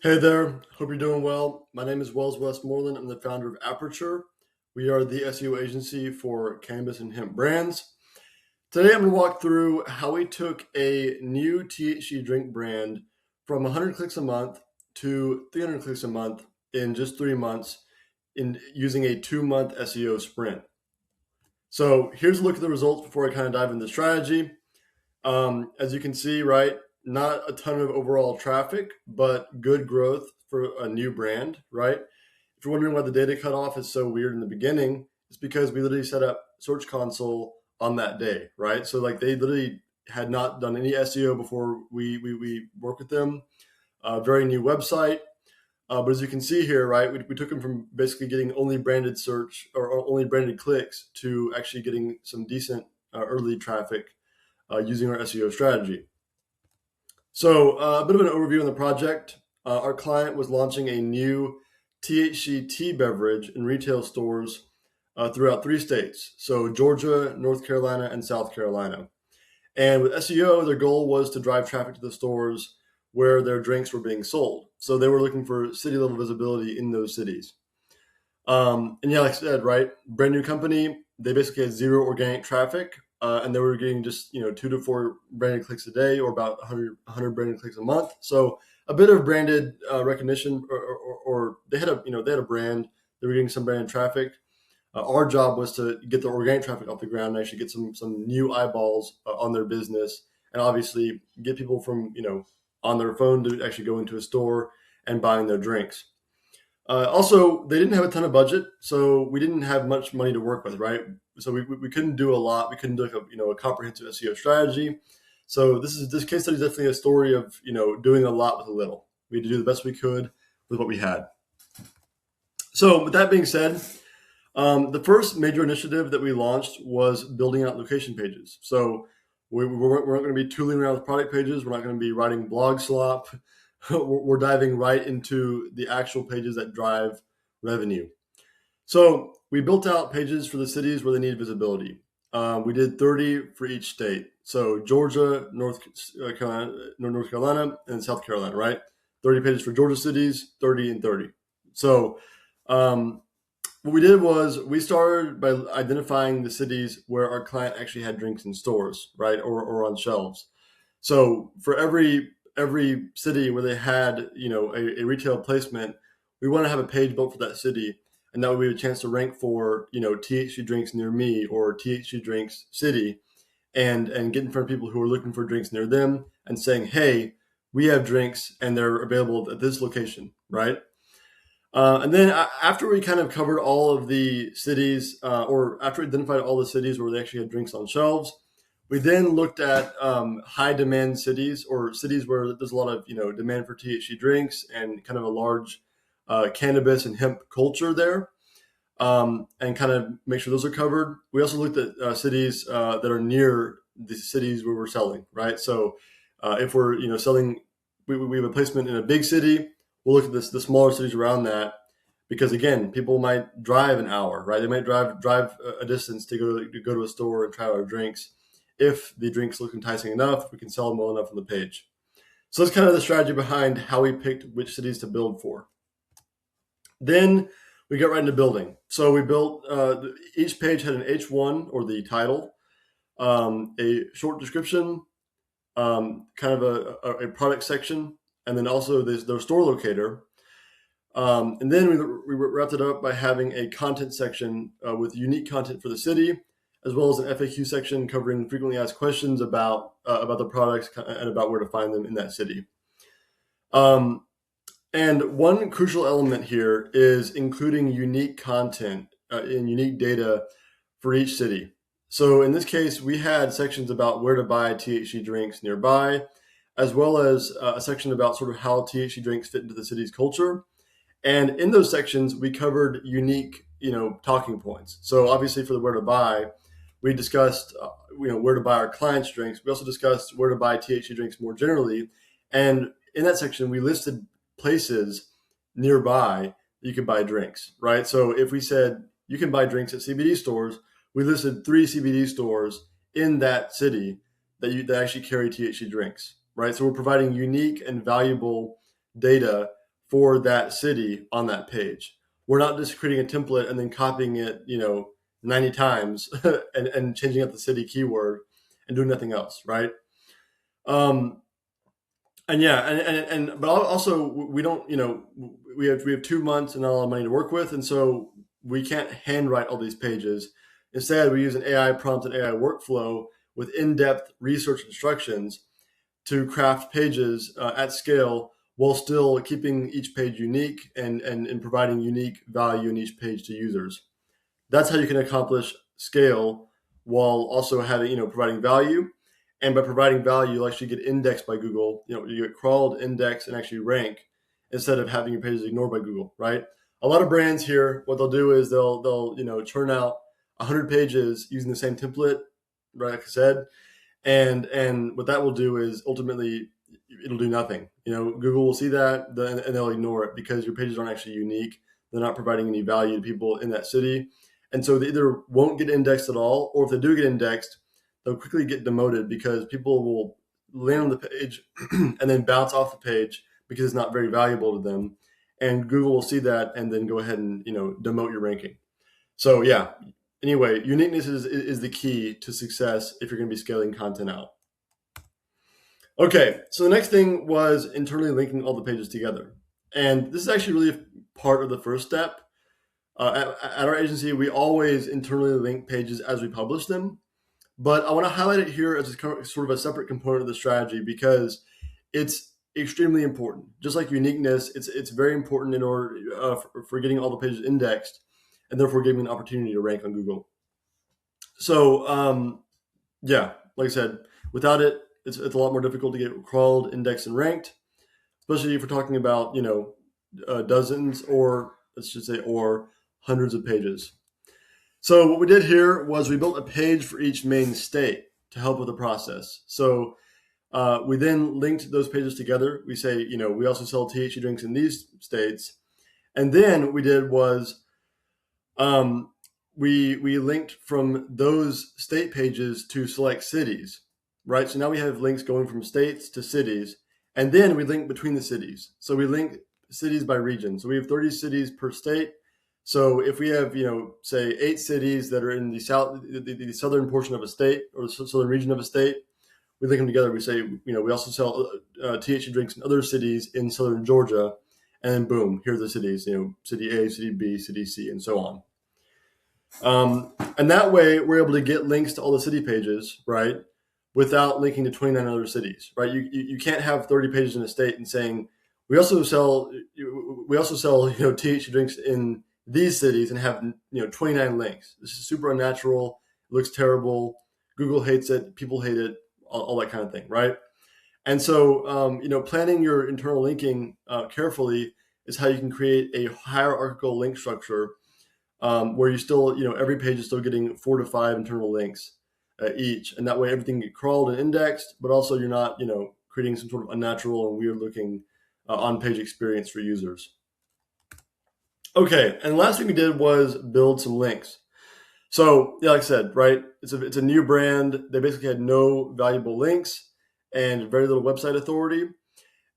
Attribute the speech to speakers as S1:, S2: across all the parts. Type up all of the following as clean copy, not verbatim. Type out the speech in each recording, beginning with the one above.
S1: Hey there, hope you're doing well. My name is Wells Westmoreland. I'm the founder of Aperture. We are the SEO agency for cannabis and hemp brands. Today I'm going to walk through how we took a new THC drink brand from 100 clicks a month to 300 clicks a month in just 3 months in using a 2-month SEO sprint. So here's a look at the results before I kind of dive into the strategy. As you can see, right, not a ton of overall traffic, but good growth for a new brand, right? If you're wondering why the data cutoff is so weird in the beginning, it's because we literally set up Search Console on that day, right? So like they literally had not done any SEO before we worked with them. Very new website. But as you can see here, right, we took them from basically getting only branded search or only branded clicks to actually getting some decent early traffic using our SEO strategy. So a bit of an overview on the project. Our client was launching a new THC tea beverage in retail stores throughout 3 states. So Georgia, North Carolina, and South Carolina. And with SEO, their goal was to drive traffic to the stores where their drinks were being sold. So they were looking for city level visibility in those cities. And yeah, like I said, right, brand new company. They basically had zero organic traffic, and they were getting just 2 to 4 branded clicks a day, or about 100 branded clicks a month. So a bit of branded recognition, or they had a brand. They were getting some branded traffic. Our job was to get the organic traffic off the ground and actually get some new eyeballs on their business, and obviously get people from on their phone to actually go into a store and buying their drinks. Also, they didn't have a ton of budget, so we didn't have much money to work with, right? So we couldn't do a lot. We couldn't do a comprehensive SEO strategy. So this case study is definitely a story of doing a lot with a little. We had to do the best we could with what we had. So with that being said, the first major initiative that we launched was building out location pages. So we're not going to be tooling around with product pages. We're not going to be writing blog slop. We're diving right into the actual pages that drive revenue. So we built out pages for the cities where they need visibility. We did 30 for each state. So Georgia, North Carolina, and South Carolina, right? 30 pages for Georgia cities, 30 and 30. So what we did was we started by identifying the cities where our client actually had drinks in stores, right, or on shelves. So for every city where they had a retail placement, we want to have a page built for that city, and that would be a chance to rank for THC drinks near me or THC drinks city, and get in front of people who are looking for drinks near them and saying, hey, we have drinks and they're available at this location, right? And then after we kind of covered all of the cities, or after we identified all the cities where they actually had drinks on shelves, we then looked at high demand cities, or cities where there's a lot of demand for THC drinks and kind of a large cannabis and hemp culture there, and kind of make sure those are covered. We also looked at cities that are near the cities where we're selling, right? So if we're selling, we have a placement in a big city. We'll look at the smaller cities around that, because again, people might drive an hour, right? They might drive a distance to go to a store and try our drinks. If the drinks look enticing enough, we can sell them well enough on the page. So that's kind of the strategy behind how we picked which cities to build for. Then we got right into building. So we built, each page had an H1, or the title, a short description, kind of a product section, and then also their store locator. And then we wrapped it up by having a content section with unique content for the city, as well as an FAQ section covering frequently asked questions about the products and about where to find them in that city. And one crucial element here is including unique content and unique data for each city. So in this case, we had sections about where to buy THC drinks nearby, as well as a section about sort of how THC drinks fit into the city's culture. And in those sections, we covered unique, talking points. So obviously for the where to buy, we discussed, where to buy our clients' drinks. We also discussed where to buy THC drinks more generally. And in that section, we listed places nearby that you can buy drinks, right? So if we said you can buy drinks at CBD stores, we listed 3 CBD stores in that city that actually carry THC drinks, right? So we're providing unique and valuable data for that city on that page. We're not just creating a template and then copying it, 90 times and changing up the city keyword and doing nothing else, right? And yeah, but also we don't, we have 2 months and not a lot of money to work with, and so we can't handwrite all these pages. Instead, we use an AI prompt and AI workflow with in-depth research instructions to craft pages at scale while still keeping each page unique and providing unique value in each page to users. That's how you can accomplish scale while also having, providing value. And by providing value, you'll actually get indexed by Google. You get crawled, indexed, and actually rank instead of having your pages ignored by Google, right? A lot of brands here, what they'll do is they'll churn out 100 pages using the same template, right? Like I said, and what that will do is ultimately it'll do nothing. Google will see that and they'll ignore it because your pages aren't actually unique. They're not providing any value to people in that city. And so they either won't get indexed at all, or if they do get indexed, they'll quickly get demoted because people will land on the page and then bounce off the page because it's not very valuable to them. And Google will see that and then go ahead and demote your ranking. So yeah, anyway, uniqueness is the key to success if you're going to be scaling content out. Okay, so the next thing was internally linking all the pages together. And this is actually really part of the first step. At our agency, we always internally link pages as we publish them. But I want to highlight it here as sort of a separate component of the strategy because it's extremely important. Just like uniqueness, it's very important in order for getting all the pages indexed and therefore giving an opportunity to rank on Google. So yeah, like I said, without it, it's a lot more difficult to get crawled, indexed, and ranked, especially if we're talking about dozens or let's just say hundreds of pages. So what we did here was we built a page for each main state to help with the process. So we then linked those pages together. We say, we also sell THC drinks in these states. And then what we did was we linked from those state pages to select cities, right? So now we have links going from states to cities. And then we link between the cities. So we link cities by region. So we have 30 cities per state. So if we have, say 8 cities that are in the southern portion of a state or the southern region of a state, we link them together. We say, we also sell THC drinks in other cities in southern Georgia, and then boom, here are the cities, city A, city B, city C, and so on. And that way we're able to get links to all the city pages, right, without linking to 29 other cities, right? You can't have 30 pages in a state and saying, we also sell THC drinks in these cities and have 29 links. This is super unnatural. It looks terrible. Google hates it. People hate it. All that kind of thing, right? And so planning your internal linking carefully is how you can create a hierarchical link structure where you still every page is still getting 4 to 5 internal links each, and that way everything gets crawled and indexed, but also you're not creating some sort of unnatural and weird looking on-page experience for users. Okay, and the last thing we did was build some links. So yeah, like I said, right, it's a new brand. They basically had no valuable links and very little website authority.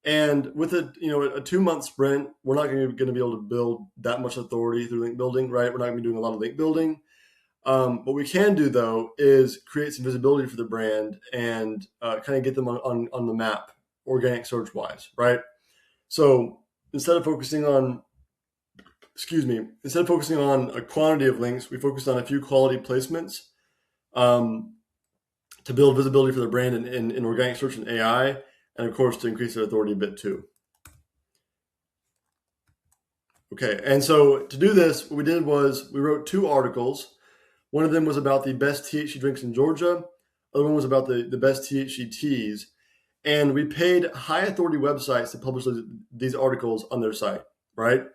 S1: And with a 2-month sprint, we're not going to be able to build that much authority through link building, right? We're not going to be doing a lot of link building. What we can do though is create some visibility for the brand and kind of get them on the map, organic search wise, right? So instead of focusing on a quantity of links, we focused on a few quality placements to build visibility for the brand in organic search and AI, and of course to increase their authority a bit too. Okay, and so to do this, what we did was we wrote 2 articles. One of them was about the best THC drinks in Georgia. The other one was about the best THC teas. And we paid high authority websites to publish these articles on their site, right?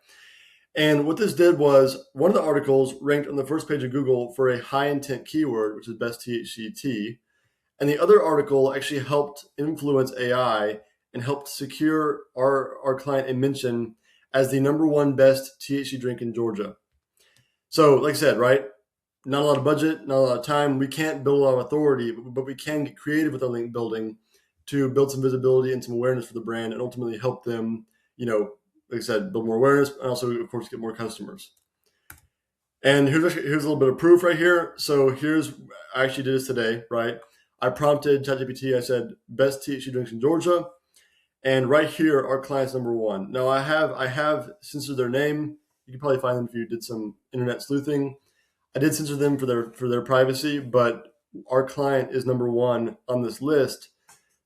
S1: And what this did was one of the articles ranked on the first page of Google for a high intent keyword, which is best THC tea. And the other article actually helped influence AI and helped secure our client a mention as the #1 best THC drink in Georgia. So like I said, right, not a lot of budget, not a lot of time. We can't build a lot of authority, but we can get creative with our link building to build some visibility and some awareness for the brand and ultimately help them, like I said, build more awareness, and also, of course, get more customers. And here's a little bit of proof right here. So I actually did this today, right? I prompted ChatGPT. I said, best THC drinks in Georgia. And right here, our client's number one. Now I have censored their name. You can probably find them if you did some internet sleuthing. I did censor them for their privacy, but our client is number one on this list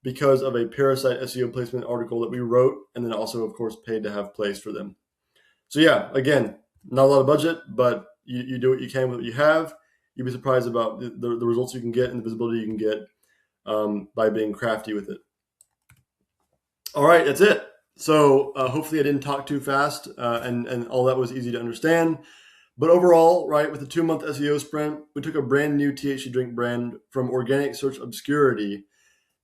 S1: because of a parasite SEO placement article that we wrote, and then also, of course, paid to have placed for them. So yeah, again, not a lot of budget, but you do what you can with what you have. You'd be surprised about the results you can get and the visibility you can get by being crafty with it. All right, that's it. So hopefully I didn't talk too fast and all that was easy to understand. But overall, right, with the 2-month SEO sprint, we took a brand new THC drink brand from organic search obscurity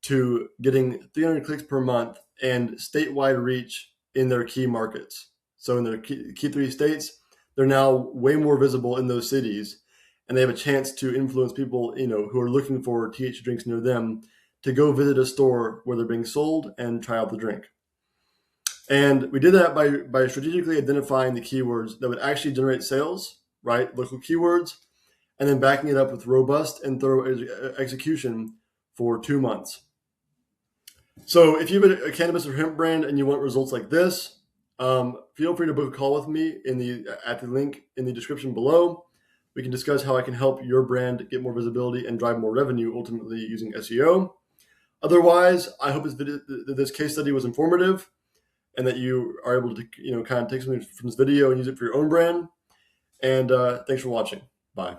S1: to getting 300 clicks per month and statewide reach in their key markets. So in their key 3 states, they're now way more visible in those cities, and they have a chance to influence people, who are looking for THC drinks near them to go visit a store where they're being sold and try out the drink. And we did that by strategically identifying the keywords that would actually generate sales, right? Local keywords, and then backing it up with robust and thorough execution for 2 months. So if you have a cannabis or hemp brand and you want results like this, feel free to book a call with me at the link in the description below. We can discuss how I can help your brand get more visibility and drive more revenue, ultimately using SEO. Otherwise, I hope this case study was informative and that you are able to kind of take something from this video and use it for your own brand. And thanks for watching. Bye.